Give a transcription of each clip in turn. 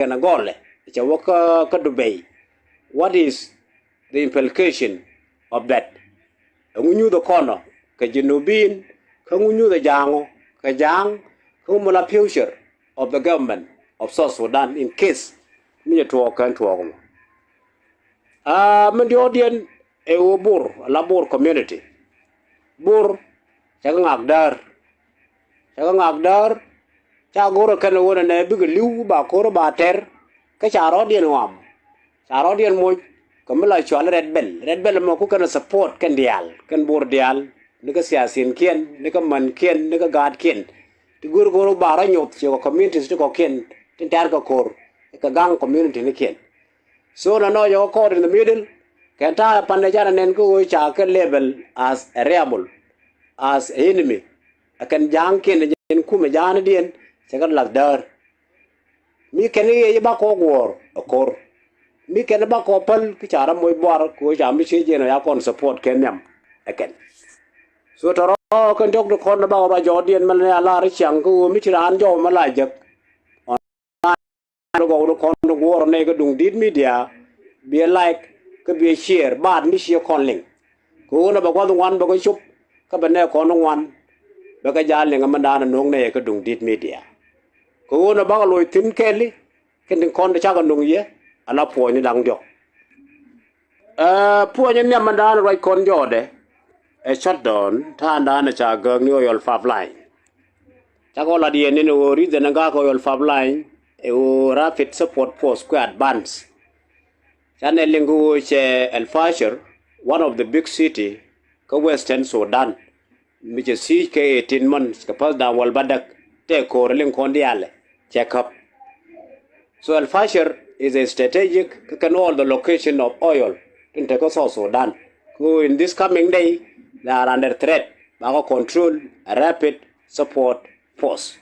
kana gole cha waka ka Dubai. What is the implication of that? Ngunyu the corner ka jinubin ka ngunyu the jango ka jang ka mula future of the government of South Sudan in case me to kan to mo. Men the audience e bur labor community. Bur cha ngagdar cha goro kan wona ne big liu ba ko ba ter ka cha ro dien wam cha ro dien mo ko mala chwal red bell mo ko kan support kan dial kan bur dial ni ka siasin kien ni ka man kien ni ka gad kien ti goro ba ra nyot che communities ko kien tin tar ka kor ka gang community ni kien so no yo ko in the middle kan ta pande jara nen ko cha ka label as a rebel as enemy akan jang kien en kuma jana dien segan lagdar mi kene ye ba ko gor akor mi kene ba ko pal ki chara moy bor ko jam mi che jeno ya kon support kenyam aken so toro kan dok kon ba jodien man ya la ri chang ko mi chiran jo ma la jak on go kon gor ne ga dung dit media be like ka be share bad mi share kon link ko na ba ko wan ba ko chup ka ba ne kon wan ba ka jal nga mandana nong ne ka dung dit media ko na ba loy tin kelli ken kon da cha ka nong ye ala po ni dang jo po ni mandana right kon jo de e shutdown ta ndana cha ga ni oil pipeline cha ko la di ni no reason nga ko oil pipeline e o rapid support force ko advance chane lingu che El Fasher, one of the big city ka western Sudan which is 18 months kapal da wal badak te ko ring kondiale check up. So Al Fasher is a strategic can all the location of oil in South Sudan. Who in this coming day they are under threat. Bago control a rapid support force.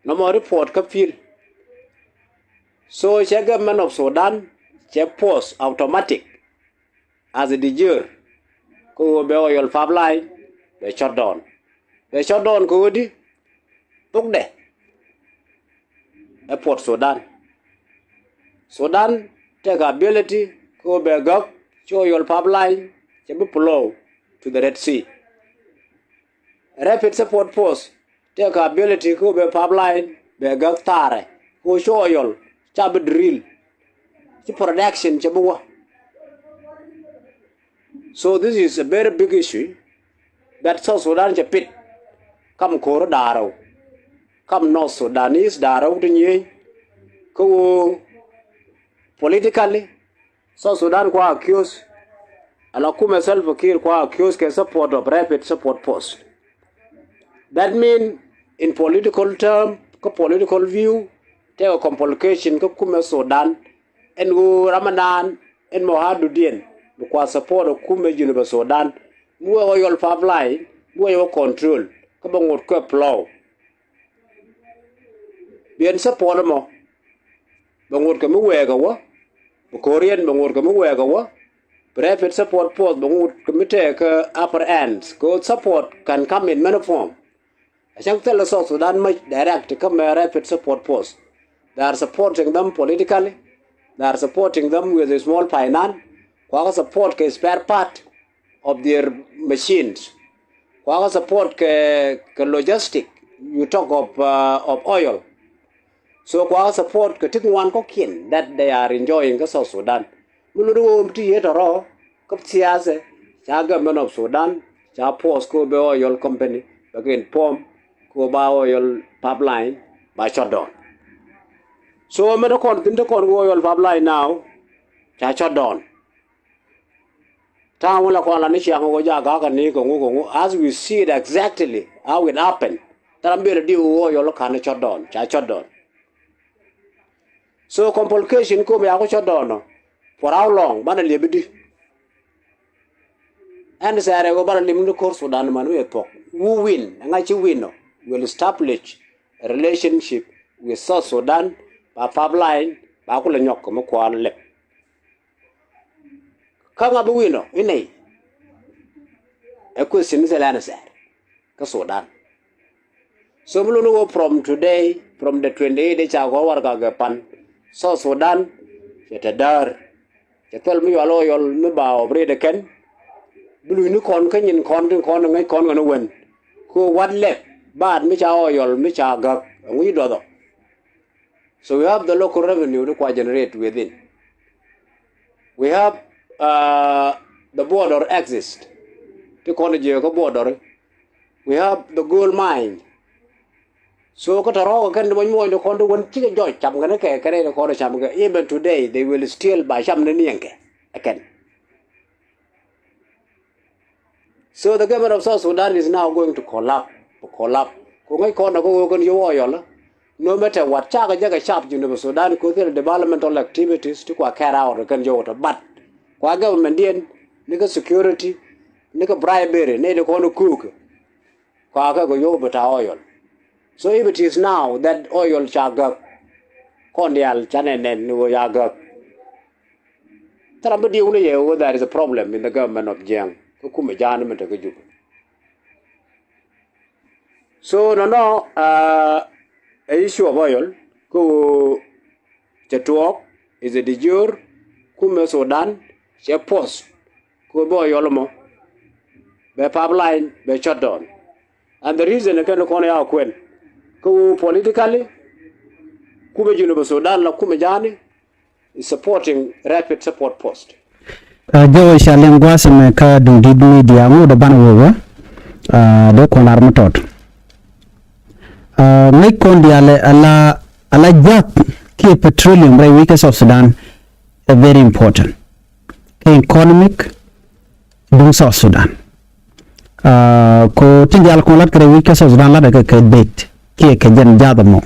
No more report ka feel. So the government of Sudan check force automatic as a de jure. Ko be oil pipeline they shut down. They shut down ko di tuk de airport Sudan. Sudan take ability ko be gok show your pipeline to be flow to the Red Sea. Rapid support force take ability ko be pipeline be gok tare ko show your chab drill to production chabuwa. So this is a very big issue that South Sudan pit come koro daro come North Sudanese daro to ko politically South Sudan kwa accuse alakume self kiir kwa accuse ke support of rapid support force. That mean in political term ko political view te a complication ko kume Sudan en go Ramadan en Mohadudien kwa support of kume University Sudan muwa oil pipeline muwa yo control ka bangot ko plow bien support mo bangot ka muwa ga wa Korean bangot ka muwa ga wa private support force bangot ka ka upper ends go support can come in many form achang tell South Sudan much direct come rapid support force. They are supporting them politically, they are supporting them with a small finance, kwa support ke spare part of their machines. Kwa support ke logistic. You talk of oil. So kwa support ke tikwan ko kin that they are enjoying the South Sudan. Mulu mti yetaro kap siase cha government of Sudan cha post ko be oil company again pom ko ba oil pipeline by shutdown. So me the oil pipeline now cha shutdown. As we see it exactly how it happened, shut down. So complication come shut down. For how long? Bana libidi. And say I go bana limit course Sudan man we talk. Who win? Ngachi win will establish a relationship with South Sudan by pipeline ba kula nyok mo kwa lep. Kanga buwino inay e question is la nasar ka Sudan So we know from today, from the 28 chago warga gapan, South Sudan, yetadar, yetel mi walo yol mi ba obre de ken, bulu ni kon kanyin kon ngai kon gonna win. Ko what left, bad mi cha oyol mi cha gak, we do. So we have the local revenue to generate within. We have the border exist. To the border. We have the gold mine. So even today they will steal by again. So the government of South Sudan is now going to collapse. No matter what Chaga sharp University Sudan could developmental activities to carry out but government nigga security, nigga bribery, nigga corner cook, oil. So if it is now that oil chaga, cordial, chanen, and yaga, there is a problem in the government of Jiɛɛn. So no, a issue of oil, tuɔɔk is a de jure, Sudan, she post. Yolomo, the pipeline, be shut down. And the reason I can't call out when politically, Kuba University Sudan, La Kumajani is supporting rapid support post. Joe Shalingwas and Ka do did media, the Banawa, the Konarmatot. Make Kondiale a la Jap, key petroleum, by weakest of Sudan, very important. Economic. Dung South Sudan. Ko tinjal ko lat kare wika South Sudan la daga ke bet ke jen jada mo.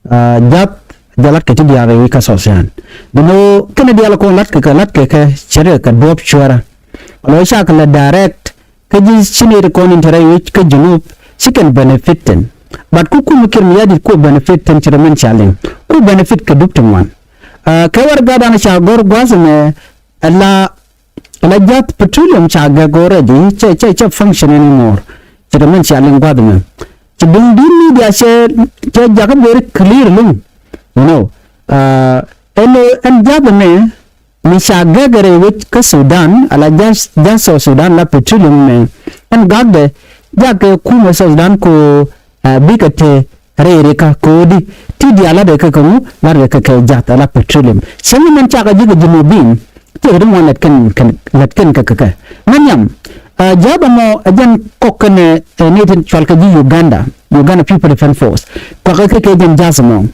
Jab jalat ke tinjal wika South Sudan. Dino kene dial ko lat ke chere ke dop chwara. Lo sha ka direct ke ji chini ko intere wich ke junub siken benefitin. But ku mukir miyadi ko benefitin chere men challenge. Ku benefit ke duptum wan. Ke war gada na sha gor gwazme la jat petroleum chaga already che function anymore. The men challenge badman. To bring the media say jaga very clearly. You know, and jabane ni chaga gare with ka Sudan ala just South Sudan la petroleum me and gagde jaga kuma Sudan ko bigate re ka kodi ti dia la de ka kamu la de ka jat la petroleum. Semi men chaga jiga jinubin. Tidak letken keke. Manyam, jaba mo ajan kokene netin chalkaji Uganda People Defense Force. Kokeke jen jasmo.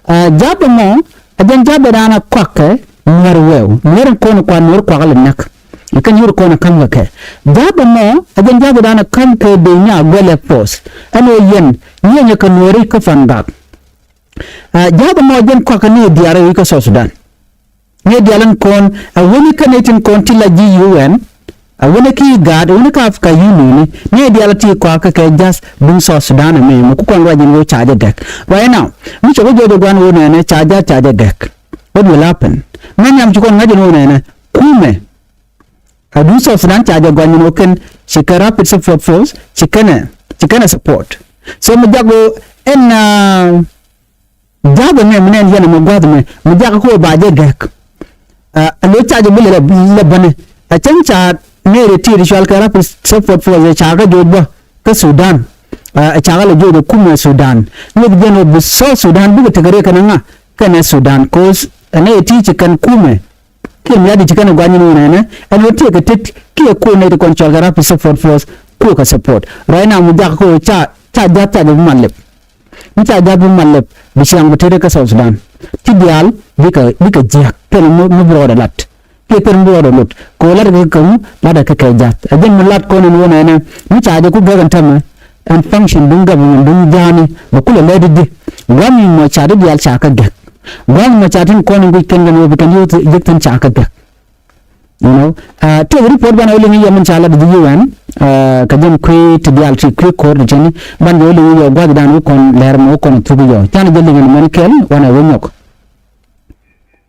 Jaba mo ajan jaba dana koke nwerwew. Nweren kono kwa nwer kwa nak. Ikan yur kono kamweke. Jaba mo ajan jaba dana kamke benya gwele force. Ano yen nyenye kanweri kafangak. Jaba mo ajan kokene diare wika South Sudan. Ne dialan kon a woni kanetin kon tilla UN a woni ki gad woni ka afka yuni ne dialati ko aka ke just bun South Sudan me mo ko kon waji no charge deck right now mi chogo jodo gwan woni ne charge deck what will happen manyam ci kon ngaji no ne kume a bun South Sudan charge gwan no ken shikara pit support force chikana support so mo jago en jago me menen yana mo gwad me mo jago ko baje deck lo charge bile la bane a chancha ne retire shal kara support for the chaga jodba ka Sudan a chaga le jodo kuma Sudan ne bigeno bu South Sudan buga tagare kananga kana Sudan cause ne ti kan kume ke mi adi kan gwani no ne and lo take tit ke ko ne de control kara support force ko ka support right now mu ja ko cha jata de malep mita jabu malep bisiang betere ka South Sudan tidial bika jak tel mu broda lat ke per broda lut ko lar ke kam lada ka jat ajen mulat ko non wona ne mita de ku gagan tama and function dun government dun jani ba kula lady di wami mo cha dial cha ka gak wami mo cha tin ko non ken no bikan yu jektan cha ka gak you know to report bana wali ni yaman cha la di UN kajem kwe tidial tri kwe ko de jeni ban wali ni yo gwad dan ko ler mo ko tubu yo tan jeli ni man kel wana wonyok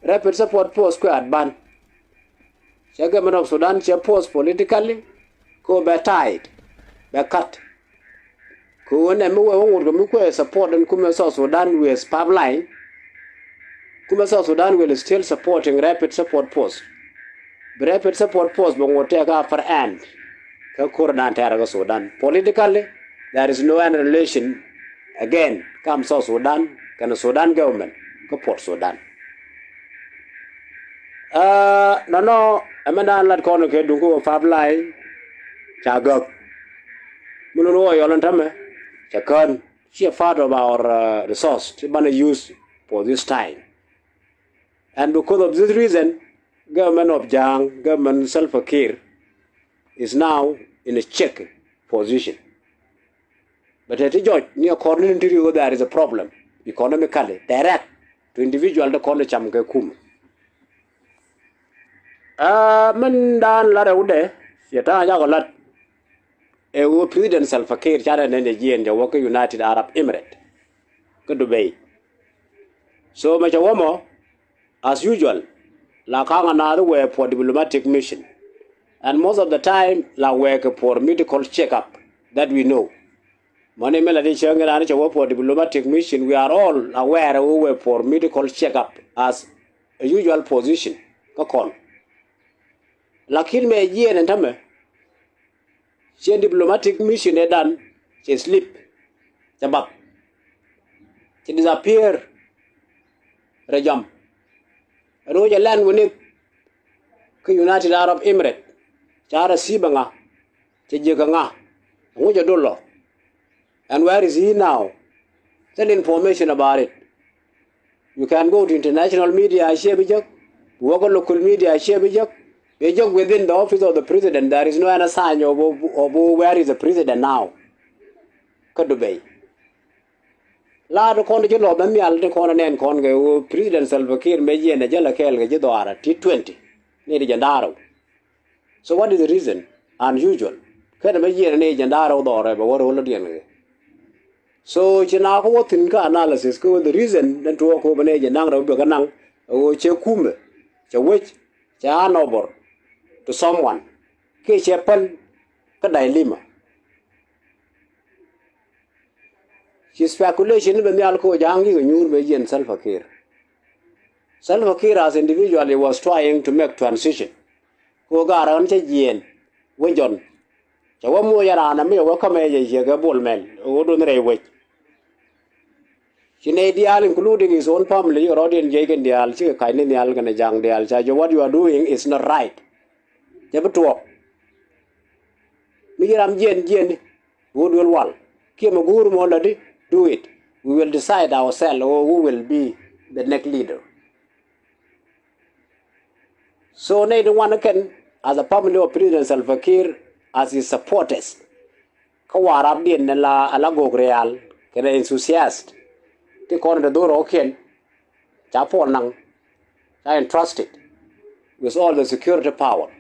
rapid support post ko adban government of Sudan she post politically ko be tied be cut ko ne mo wo ko mi ko support and kuma South Sudan with pipeline kuma South Sudan will still supporting rapid support force rapid support force but what take after end ka kurna tara Sudan politically there is no any relation again come South Sudan can Sudan government ko Port Sudan no amana lat kono ke dungo pipeline chagok mulo yolan tame chakan she a part of our resource to be used for this time. And because of this reason, government of Jang, government Salva-Kiir is now in a check position. But at George, near according to you, there is a problem economically, direct to individual the college Chamke Kum. Mandan Lara Ude, Yata Yagolat. President Salva-Kiir chara nende jiɛɛn ja waka United Arab Emirates ka Dubai. So macha wamo as usual la kanga na the way for diplomatic mission and most of the time la work for medical checkup that we know. Mane mela di changa na cha for diplomatic mission we are all aware we were for medical checkup as a usual position ka kon. Lakin me jiɛɛn entame she diplomatic mission done, she sleep, she disappear, rejam. Roja land winip, United Arab Emirates, Chara Sibanga, Chijiganga, Muja Dolo. And where is he now? Send information about it. You can go to international media, share bijak, work on local media, share bijak. Just within the office of the president, there is no other sign of where is the president now. Dubai. La the corner of the meal, the corner and corner, President Salva-Kiir Meji and the Jella Kelga Jedora, T20, near Jandaro. So, what is the reason? Unusual. Can Meji and Jandaro or what already. So, Chinako Tinka analysis go the reason then to walk over an age and Nang Buganang, or Chekume, Chawich, Chanobor. To someone, ke chapel kadai lima. She speculation when the alco jangi new Belgian Salva-Kiir. Salva-Kiir as individually was trying to make transition. Go garan jiɛɛn, Wijon. Chawamu yarana me welcome a yaga bullman, ordinary way. She need the al including his own family or audience jagan the al, she kind in the algan jang the al. What you are doing is not right. Never talk. Me am jiɛɛn, good will wall. Kim a guru already, do it. We will decide ourselves who will be the next leader. So, neither one can, as a family of President Salva-Kiir, as his supporters, Kawarab din la alago real, can enthusiast. Take on the door okay, Japon nang, I entrusted with all the security power.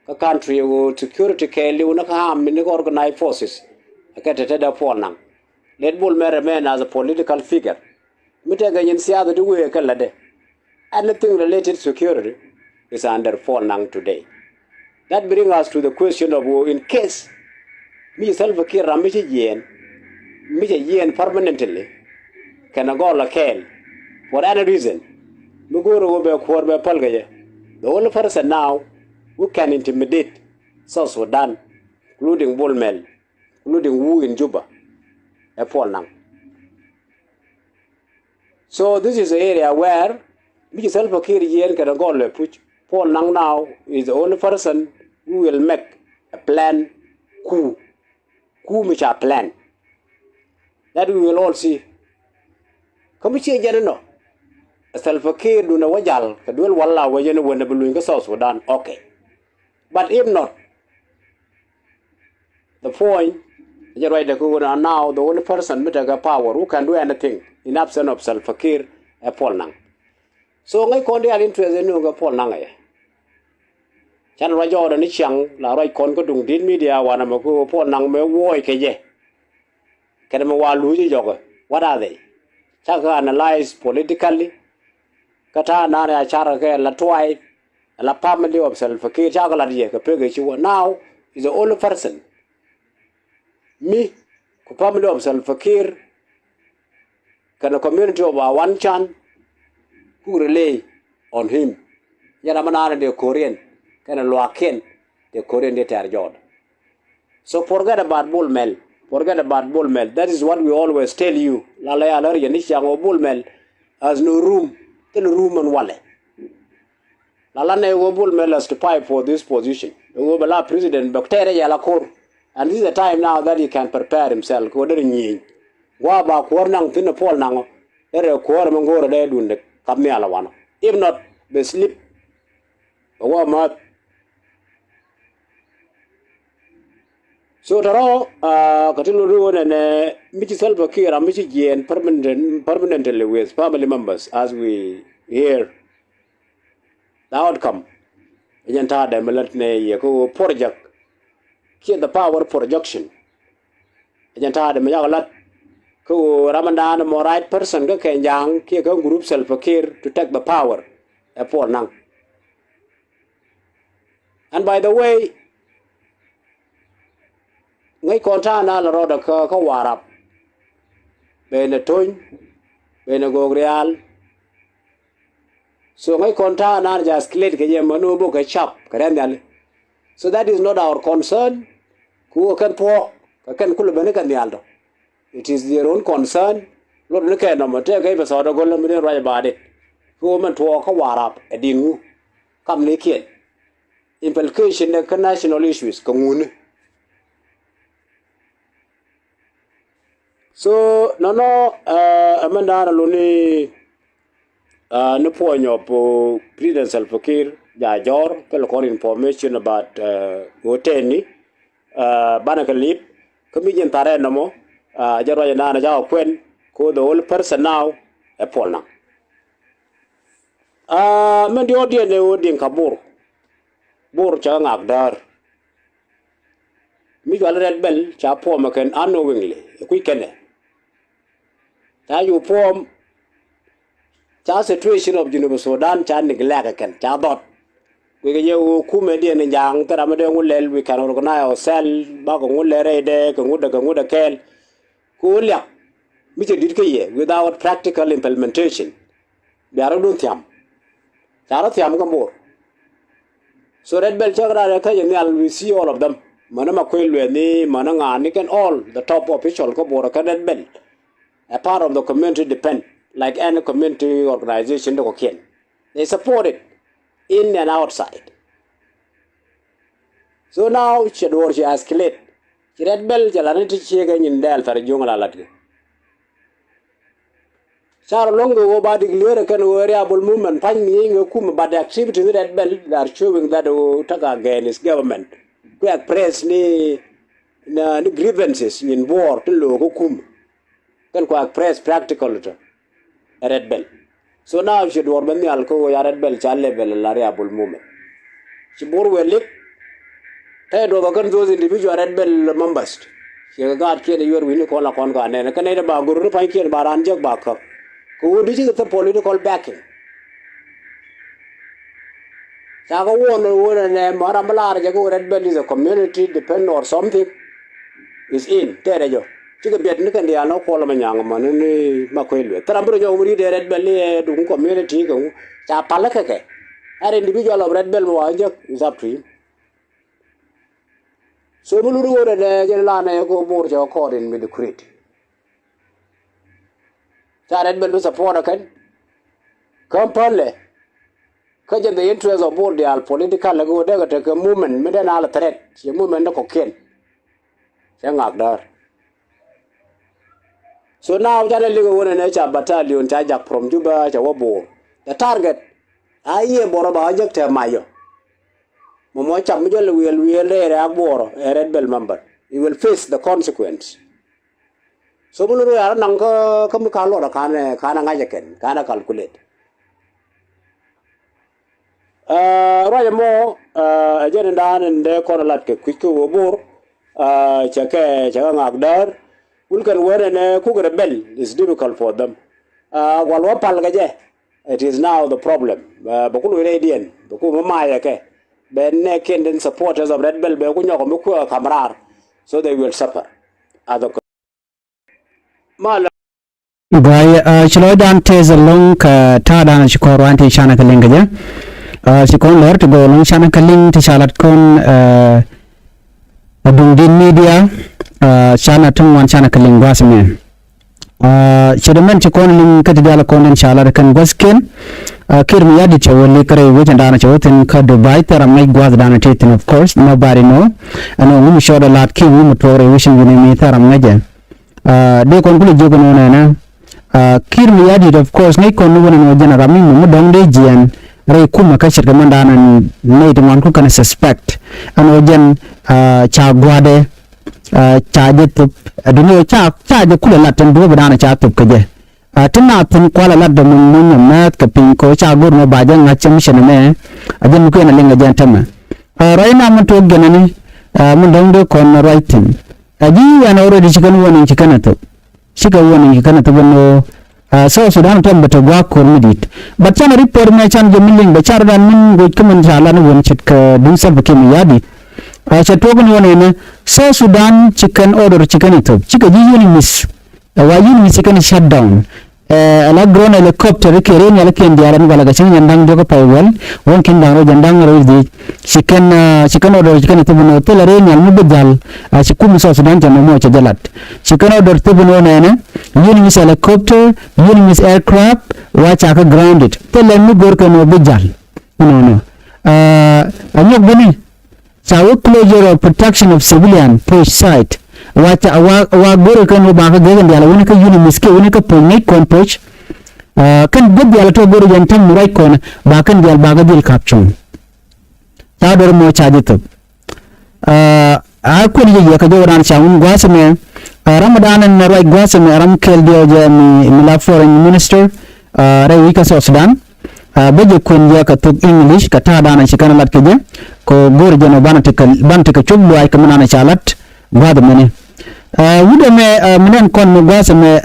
A country with security care, you not harm in the organized forces. I get a tether for nang. Let Bull remain as a political figure. Mitagan Sia the way a anything related to security is under Nang today. That brings us to the question of in case me Salva-Kiir jiɛɛn permanently can I go like hell for any reason. The only person now who can intimidate South Sudan, including Bullmel, including Wu in Juba, a Nang. So this is the area where me Salva-Kiir jiɛɛn can go like push. Nang now is the only person who will make a plan coup which are plan. That we will all see. Come here, no. Salva-Kiir do na wajal, kadwel wala wajene wende buluinga South Sudan. Okay. But if not, the point, now the only person with a power who can do anything in absence of Salva-Kiir a Nang. So ngai kondi are interested in Paul Nang. Chan rajo da ni chang la roi kon ko dung din media wana ma ko Paul Nang me woi ke je. Kada ma walu ji jogo. What are they? Chaka analyze politically. Kata na ya chara ke la twai la family of Salva-Kiir chaka la die ke pege chi now is the only person. Me ku family of Salva Kiir can a community of one chan who rely on him. Yanamanana the Korean, can a Loaken, the Korean de So forget about bull mel. Forget about bull mel. That is what we always tell you. Lalaya alari yanishang o bull mel has no room. Tell room and wale. Lalane o bull mel has to fight for this position. O bala president Baktere Yalakor. And this is the time now that he can prepare himself. Go to the Waba Kornang Tina Paul Nango. There are Kormangora there doing the Kamnialawana. If not, they sleep. Mat. So taro katilu ruwan and Michi Salva Kiir and Michi jiɛɛn permanently with family members as we hear the outcome. Ijanta de melatne yako project here the power projection. Ijanta de mayagalat ko Ramadan mo right person ka kenyang kia ka group Salva Kiir to take the power for nang. And by the way, ngay konta na la roda ka warap bene toin bene gogreal so ngay konta na just clear ke yemanu bo ka chap karandal. So that is not our concern. Ku kan po kan kulu bene kan dialdo. It is their own concern. Lord ne ka no mate ga ba so da golle mi ra ba de ku man to ka warap edingu kam ne kien implication the national issues kangun. So no amanda luni no point of President Salva Kiir jajor pel information about hoteni banakalip comedian tare namo jaro yana ja kwen ko the whole person now a polna men di odien ne odien kabur bur cha ngakdar mi wal red bell cha po maken unknowingly quickly cha you form cha situation of South Sudan cha neglect kan cha dot we ga you ku me den jang tara me den ulel we can organize ourselves ba ko ngule de ko nguda kel ku lya mi che dit ke ye without practical implementation biaro dun tiam cha tiam ko mo. So red bell chagra ka yenial we see all of them manama kwelwe ni mananga ni can all the top official ko bora ka red bell a part of the community depend like any community organization ko ken they support it in and outside. So now should work escalate red bell jalani ti chega nyin dal tar jongala latge Char longo go badi clear can variable movement finding a kum but the activity red bell are showing that taka again is government quick press ni grievances in war to logo kum can quick press practical red bell. So now should work when the alcohol red bell chal level variable movement she bore well lick head over those individual red bell members she got kid you are winning call a con and a canada baguru pike and baranjak baka who did you get the political backing? Saga won and Marambala Jago Red Bell is a community depend or something is in Terrajo. Chicken Biat Nikan they are no Coleman young man in Makwil. Trambro read the Red Bell to community go Chapalaka. An individual of Red Bell Wajak is up to him. So Mulu and Jelana go board your according with the crate. Red Bell support again. Company. Kajan the interest of both the political go there take a movement, made all threat. She movement of cocaine. So now Janelle go in a battalion Tajak from Juba, Jawabo. The target I hear Boraba Ajak Mayo. Momocha Mujal will a Red Bell member. He will face the consequence. So we are nanga come kalora kana ngajaken kana calculate. Right more again and the correlat quick bor chake chagangagdar will can wear and cook a bell is difficult for them. Walwapal it is now the problem. Bokulu radian, Boku Maya ke Ben Ken supporters of Red Bell Begunya Kamrar, so they will suffer. Other mala Gai chilo dan tez long ka ta dan chiko ranti chana kaling gaja. Chiko lor to go long chana kaling ti chalat kon dung din media chana tung wan chana kaling wasme. Chedamen chiko ling katidala kon en chala kan wasken. Kiir mi yadi chawo likare wujan dana chawo tin ka Dubai tera mai gwaz dana titin of course nobody know. Ano wumi shoda lat ki wumi tore wishin yuni mi tera ngaja. De kon kuli jogo no na. Kiir mi yadi of course ne kon wona no jana rami mu dongde jiɛɛn rai kuma ka shirga mandana ne to man ku kana suspect ano jen cha gwade cha je tup adunyo cha je kula latan do badana cha tup kaje tinna tin kwala ladda mun mat ka pin ko cha gur no bajan ngacem sheneme ajen ku ena lenga jantama raina mun to genani mun dongde kon writing aji ana already chikan woni chikana to shika woni chikana to bono South Sudan tem bata gwa kormidit but chana report me chan jemilling ba char dan min go kaman jala no won chit ka dun sab ke mi yadi cha togun woni ne South Sudan chicken order chicken to chika ji yuni miss wa yuni miss chicken shutdown ala drone helicopter ke ren yala ken diaran wala ga chin yandang joga pawal won ken dang ro jandang ro di chicken order chicken to no tel ren yal mubjal chikum South Sudan tan mo cha jalat chicken order to no ne yuni miss helicopter yuni miss aircraft wa cha ka grounded tel mu gor ko no bujal no anyok bani chawo closure of protection of civilian push site wa gor ko no ba ka gegen diala woni ka yuni miss ke woni ka ponne kon push kan gobbi ala to gor jan tam murai kon ba kan dial ba ga dil caption ta dor mo cha jito a ko ni ka joran chawun gwasme Ramadan na rai gwasme ram kel dio je mi la foreign minister rai wika South Sudan beje kun je ka tuk English ka ta dana shi kana lat ke je ko gor je no ban tika chublu ay ka manana chalat gwad mene wude me menen kon mo gwasme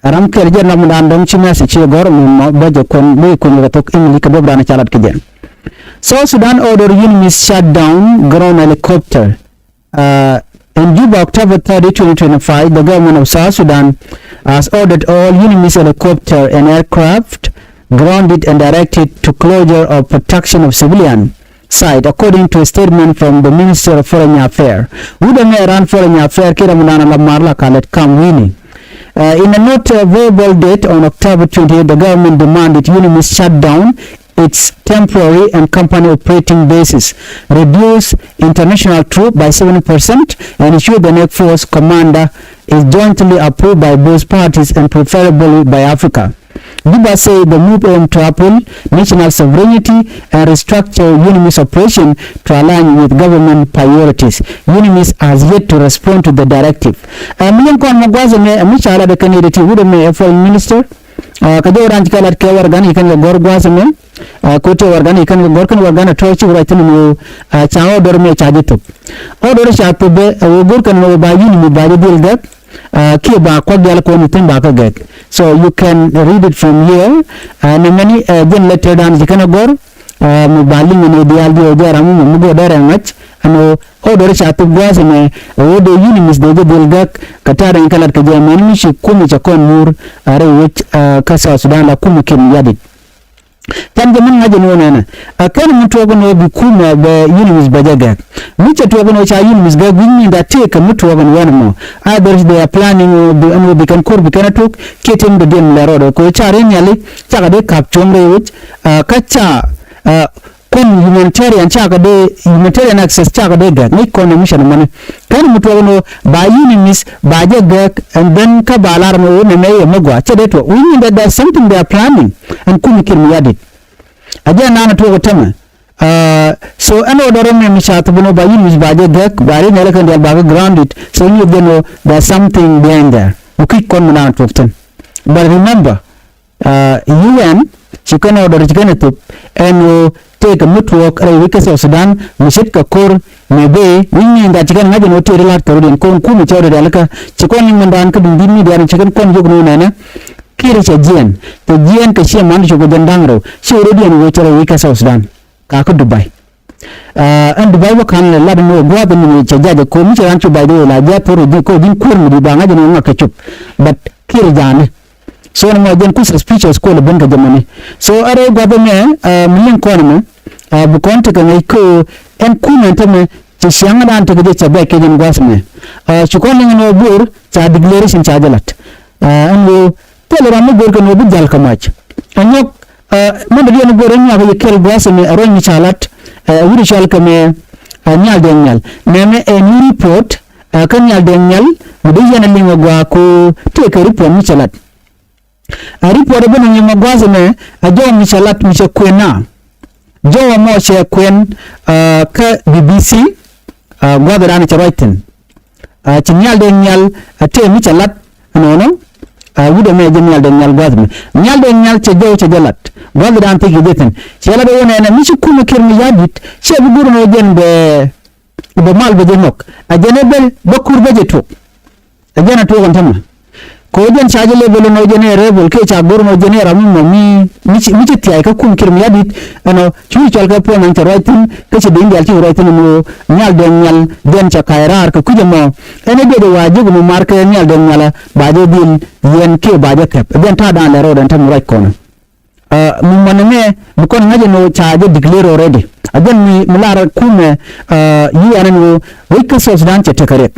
ram kel je Ramadan dom chi message che gor mo beje kon me kun ka tuk English ka bob dana chalat ke je South Sudan order units shut down ground helicopter in Juba, October 30, 2025, the government of South Sudan has ordered all UNIMIS helicopter and aircraft grounded and directed to closure of protection of civilian site, according to a statement from the Minister of Foreign Affairs. Udame ran Foreign Affairs kira munana la marla kalet kamwini. In a not verbal date on October 28, the government demanded UNIMIS shut down its temporary and company operating bases, reduce international troops by 7%, and ensure the next force commander is jointly approved by both parties and preferably by Africa. Juba said the move aimed to uphold national sovereignty and restructure UNIMIS operation to align with government priorities. UNIMIS has yet to respond to the directive. Milenkon magwaza me mishala de kanidati wude me foreign minister kajo ranch kalat ke wargan ikan ga gor gwasme kote wargan ikan ga gor kan wargan tochi writing mu chao dor me chajitu o dor shatu be gor kan no ba yuni ba dil dak ki ba ko gal ko ni tin ba ka gek so you can read it from here and many then letter dan ikan gor mu bali ni dial dio jaram mu go dare ngach ano o dor shatu gwasme o do UNIMIS de dil dak katara kalat ka jamani mi shi kumi cha kon mur are wich ka South Sudan la kumi kin yadi tan jaman ngaje no nana akan mutu go no bi kuma be UNIMIS bajaga mutu to go no cha UNIMIS ga gwini da take mutu go no mo others they are planning be anu bi kan kur bi kan tok ketem de dem la rodo ko cha ren yali cha ga de kap chomre wich kacha kun humanitarian chaka de humanitarian access chaka de ga ni kono mission man kan mutu no ba UNIMIS ba je ga and then ka balar no ne me magwa che de to we mean that there's something they are planning and kun kin yadi aja nana to tama so ano doro me mishat buno ba UNIMIS ba je ga ba re ne kan ba grounded so you know there's something behind there ukik kon na to but remember UN chicken order chicken to and take a network ay wika South Sudan mishit ka kor mebe winni nda chicken ngaje no tere la torien kon kumi chawde dalaka chicken ni mandan ka dindi ni dian chicken kon jogno nana kire cha jiɛɛn to jiɛɛn ka shi man jogo dandangro shi rodian wo tere wika South Sudan ka ko Dubai and bai wa kan la no gwa ben ni che jaje ko mi ran chu bai do la ja poro di ko din kur mi ba ngaje no ngaka chup but kiir jane so na den ku suspicious ko le ben ga jamani so are gwa ben min ko na bu kon ta ngai ko en ku men ta me ci siang dan ta ge cha ba ke den gwas me chu ko ni no bur cha declaration cha jalat and wo tele ram bur ko no bu jal kamach anyok man da no bur nya ko kel gwas me aro ni chalat wuri shal kame nyal den nyal meme ni report kan nyal den nyal mu de yana linga gwa ko te ka report mi chalat a report bana ni magwaze me a jo mi chalat mi che kwena jo mo che kwen ka BBC gwa da ran charoiten ci nyal den nyal te mi chalat no wude me nyal den nyal gwa nyal den nyal che jo che jalat wala dan te gideten cela do wona na misu kuma kirmi yadit che bu burno gen be mal be jenok a jenebel bakur be jeto a jena to gon tamma ko den chaje le belo no jene rebel ke cha burno jene ramu mi ci tiay ka kum kirmi yadit ano ci chal ka po nan taraitin ke ci dingi alti raitin no nyal den cha kairar ka kujamo ene de wajibu mu marka nyal den nyala ba de din yen ke ba de kap den ta dan le ro den tam right kono mumaname bukon ngaje no charge declare already again mi mulara kume no wika South Sudan che tekare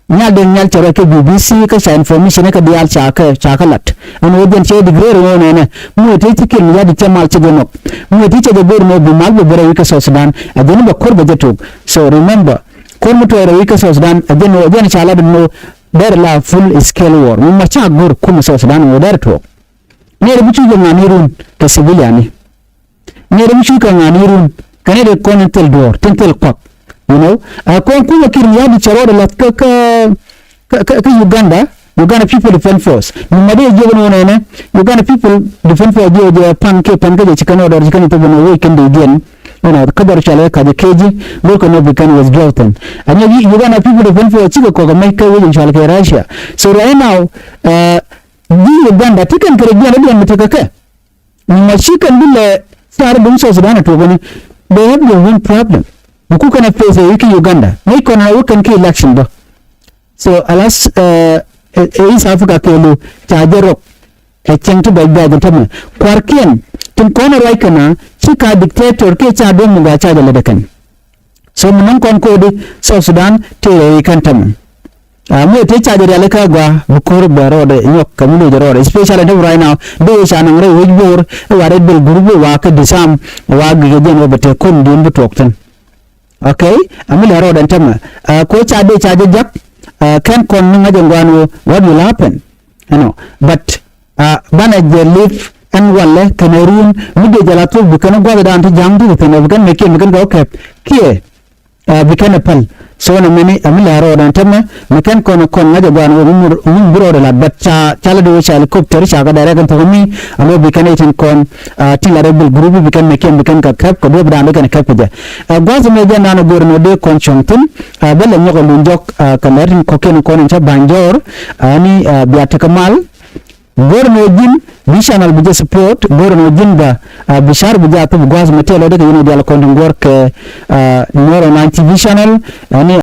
nyal de nyal chere ke BBC ka sa information ka dial chaka lat an woden che declare no ne mu te tikin ya di chamal che no mu te che de bor no bu mal be bere wika South Sudan again ba kor ba jeto so remember kor mu to wika South Sudan again chala no der la full scale war mu ma cha gor kuma South Sudan wo der to nere bichu nganirun ka civilian nere bichu ka nganirun kane de kontel door tentel kwak you know kon kuma kirmiya di charo la ka Uganda people defend force mumade je no ne Uganda people defend force je panke je chikano do chikano to no weekend again kadar chale ka de keji loko no bikan was droughten and Uganda people defend force chiko ko ga mai ka wajin chale ka Russia so right now Uganda tikan karibia na dia mtakaka mashikan bila sar dum South Sudan to gani they have their own problem bukuka na face wiki Uganda mai kona wukan ke election ba so alas East Africa kelo chajero chentu bagba da tamu kwarkian tun kona raikana chika dictator ke cha don mu ga cha da ladakan so mun kon ko di South Sudan tere kan tamu mu te cha da alaka gwa bukur baro de nyok kamulo jaro especially right now do sha nan re wujbor wa red bel gurbu wa ka disam wa ga gen wa bate kon din bu toktan okay amila ro dan tama ko cha de cha jak kan kon nga jangwano what will happen but bana je live and walle Cameroon mide jalato bukana gwa da anta jamdu tene bukan mekin go okay kie bikana pal so na mini amila ro dan tama mekan kon nga jangwano mun buro da but chala do helicopter cha ga dare kan to mi alo bikana tin kon tila rebel group bikan mekin bikan ka kap ko do da kan kap ja gwazo me jana no gorno de kon chontin bala nyoko lunjok kamarin ko ken kon cha banjor ani biata kamal gorno jin bishanal bija support gorno jin ba bishar bija to gwazo metelo de yino dial kon ngor ke Nuer Online TV channel ani